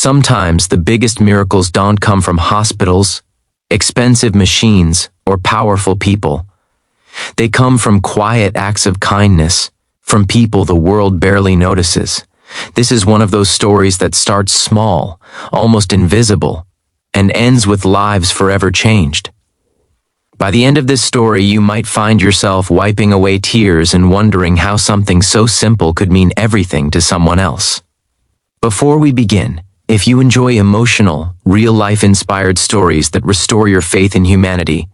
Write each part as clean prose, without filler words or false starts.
Sometimes the biggest miracles don't come from hospitals, expensive machines, or powerful people. They come from quiet acts of kindness, from people the world barely notices. This is one of those stories that starts small, almost invisible, and ends with lives forever changed. By the end of this story, you might find yourself wiping away tears and wondering how something so simple could mean everything to someone else. Before we begin, if you enjoy emotional, real-life inspired stories that restore your faith in humanity,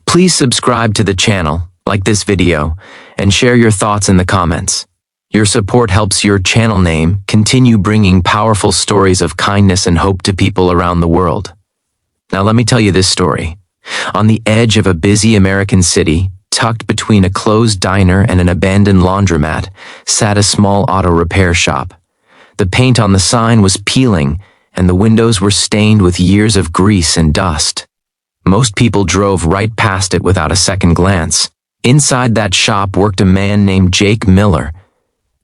please subscribe to the channel, like this video, and share your thoughts in the comments. Your support helps your channel name continue bringing powerful stories of kindness and hope to people around the world. Now let me tell you this story. On the edge of a busy American city, tucked between a closed diner and an abandoned laundromat, sat a small auto repair shop. The paint on the sign was peeling, and the windows were stained with years of grease and dust. Most people drove right past it without a second glance. Inside that shop worked a man named Jake Miller.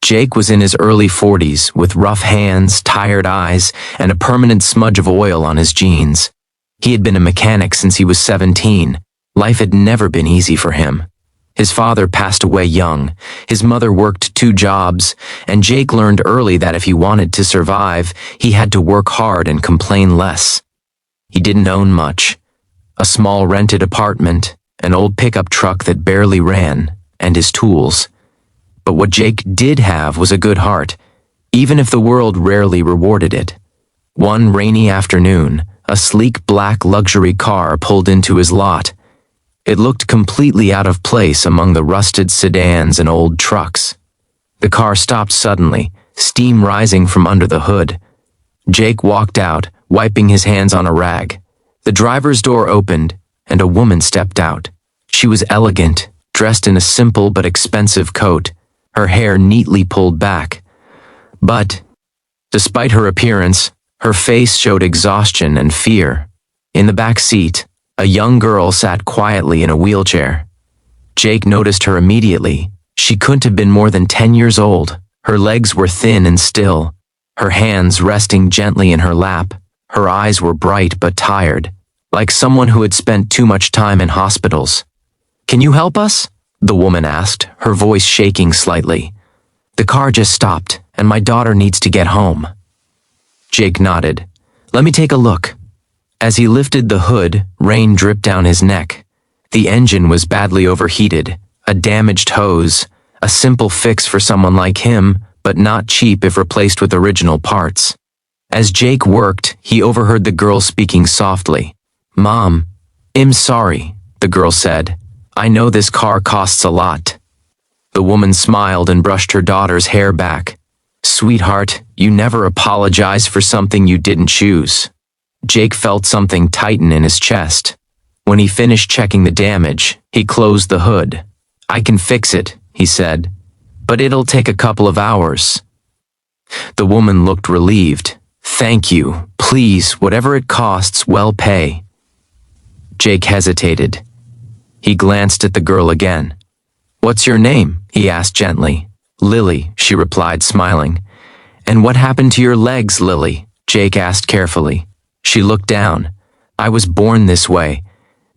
Jake was in his early 40s, with rough hands, tired eyes, and a permanent smudge of oil on his jeans. He had been a mechanic since he was 17. Life had never been easy for him. His father passed away young, his mother worked 2 jobs, and Jake learned early that if he wanted to survive, he had to work hard and complain less. He didn't own much. A small rented apartment, an old pickup truck that barely ran, and his tools. But what Jake did have was a good heart, even if the world rarely rewarded it. One rainy afternoon, a sleek black luxury car pulled into his lot. It looked completely out of place among the rusted sedans and old trucks. The car stopped suddenly, steam rising from under the hood. Jake walked out, wiping his hands on a rag. The driver's door opened, and a woman stepped out. She was elegant, dressed in a simple but expensive coat, her hair neatly pulled back. But, despite her appearance, her face showed exhaustion and fear. In the back seat, a young girl sat quietly in a wheelchair. Jake noticed her immediately. She couldn't have been more than 10 years old. Her legs were thin and still, her hands resting gently in her lap. Her eyes were bright but tired, like someone who had spent too much time in hospitals. "Can you help us?" the woman asked, her voice shaking slightly. "The car just stopped, and my daughter needs to get home." Jake nodded. "Let me take a look." As he lifted the hood, rain dripped down his neck. The engine was badly overheated, a damaged hose, a simple fix for someone like him, but not cheap if replaced with original parts. As Jake worked, he overheard the girl speaking softly. "Mom, I'm sorry," the girl said. "I know this car costs a lot." The woman smiled and brushed her daughter's hair back. "Sweetheart, you never apologize for something you didn't choose." Jake felt something tighten in his chest. When he finished checking the damage, he closed the hood. "I can fix it," he said, "but it'll take a couple of hours." The woman looked relieved. "Thank you. Please, whatever it costs, well pay." Jake hesitated. He glanced at the girl again. "What's your name?" he asked gently. "Lily," she replied, smiling. "And what happened to your legs, Lily?" Jake asked carefully. She looked down. "I was born this way.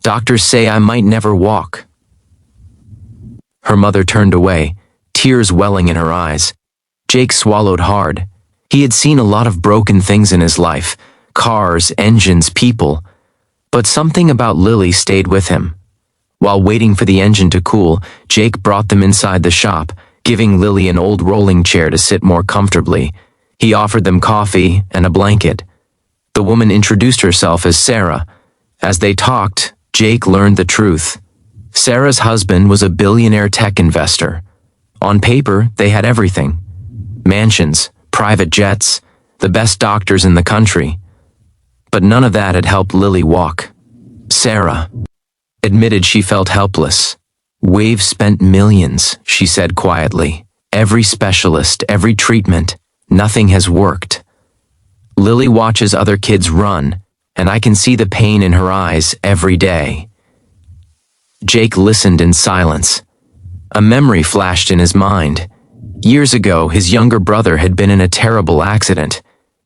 Doctors say I might never walk." Her mother turned away, tears welling in her eyes. Jake swallowed hard. He had seen a lot of broken things in his life, cars, engines, people. But something about Lily stayed with him. While waiting for the engine to cool, Jake brought them inside the shop, giving Lily an old rolling chair to sit more comfortably. He offered them coffee and a blanket. The woman introduced herself as Sarah. As they talked, Jake learned the truth. Sarah's husband was a billionaire tech investor. On paper, they had everything. Mansions, private jets, the best doctors in the country. But none of that had helped Lily walk. Sarah admitted she felt helpless. "We've spent millions," she said quietly. "Every specialist, every treatment, nothing has worked." Lily watches other kids run, and I can see the pain in her eyes every day. Jake listened in silence. A memory flashed in his mind. Years ago, his younger brother had been in a terrible accident.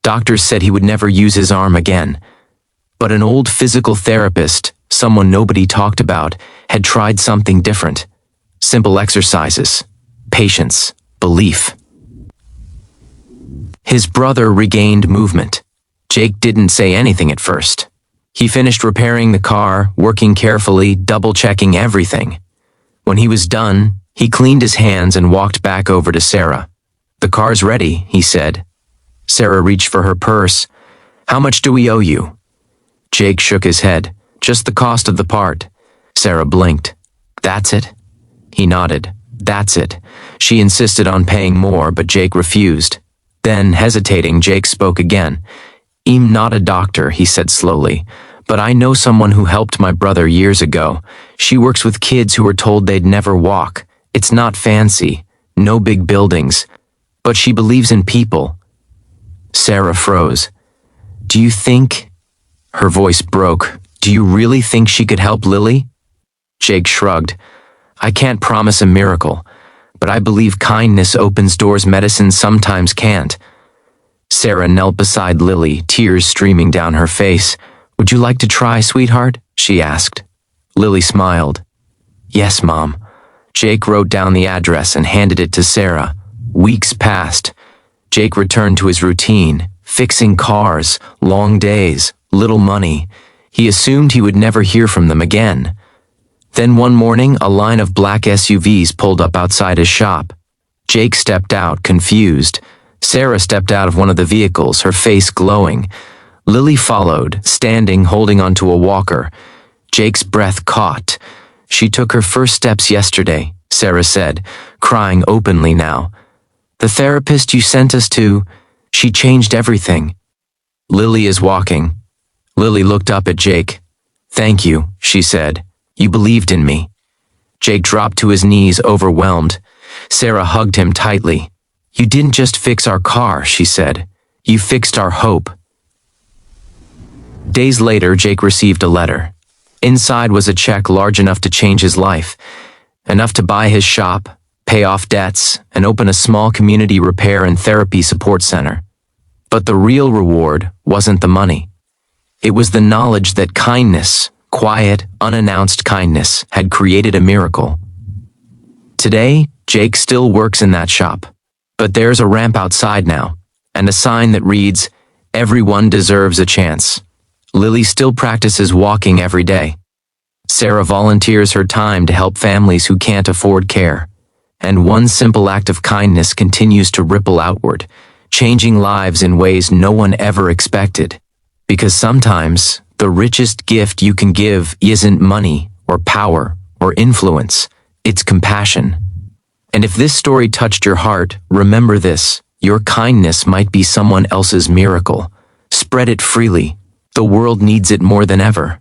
Doctors said he would never use his arm again. But an old physical therapist, someone nobody talked about, had tried something different. Simple exercises, patience, belief. His brother regained movement. Jake didn't say anything at first. He finished repairing the car, working carefully, double-checking everything. When he was done, he cleaned his hands and walked back over to Sarah. "The car's ready," he said. Sarah reached for her purse. "How much do we owe you?" Jake shook his head. "Just the cost of the part." Sarah blinked. "That's it?" He nodded. "That's it." She insisted on paying more, but Jake refused. Then, hesitating, Jake spoke again. "I'm not a doctor," he said slowly, "but I know someone who helped my brother years ago. She works with kids who were told they'd never walk. It's not fancy, no big buildings, but she believes in people." Sarah froze. "Do you think—" Her voice broke. "Do you really think she could help Lily?" Jake shrugged. "I can't promise a miracle, but I believe kindness opens doors medicine sometimes can't." Sarah knelt beside Lily, tears streaming down her face. "Would you like to try, sweetheart?" she asked. Lily smiled. "Yes, Mom." Jake wrote down the address and handed it to Sarah. Weeks passed. Jake returned to his routine, fixing cars, long days, little money. He assumed he would never hear from them again. Then one morning, a line of black SUVs pulled up outside his shop. Jake stepped out, confused. Sarah stepped out of one of the vehicles, her face glowing. Lily followed, standing, holding onto a walker. Jake's breath caught. "She took her first steps yesterday," Sarah said, crying openly now. "The therapist you sent us to, she changed everything." "Lily is walking." Lily looked up at Jake. "Thank you," she said. "You believed in me." Jake dropped to his knees, overwhelmed. Sarah hugged him tightly. "You didn't just fix our car," she said. "You fixed our hope." Days later, Jake received a letter. Inside was a check large enough to change his life, enough to buy his shop, pay off debts, and open a small community repair and therapy support center. But the real reward wasn't the money. It was the knowledge that kindness, quiet, unannounced kindness, had created a miracle. Today, Jake still works in that shop. But there's a ramp outside now, and a sign that reads, "Everyone deserves a chance." Lily still practices walking every day. Sarah volunteers her time to help families who can't afford care. And one simple act of kindness continues to ripple outward, changing lives in ways no one ever expected. Because sometimes, the richest gift you can give isn't money, or power, or influence. It's compassion. And if this story touched your heart, remember this: your kindness might be someone else's miracle. Spread it freely. The world needs it more than ever.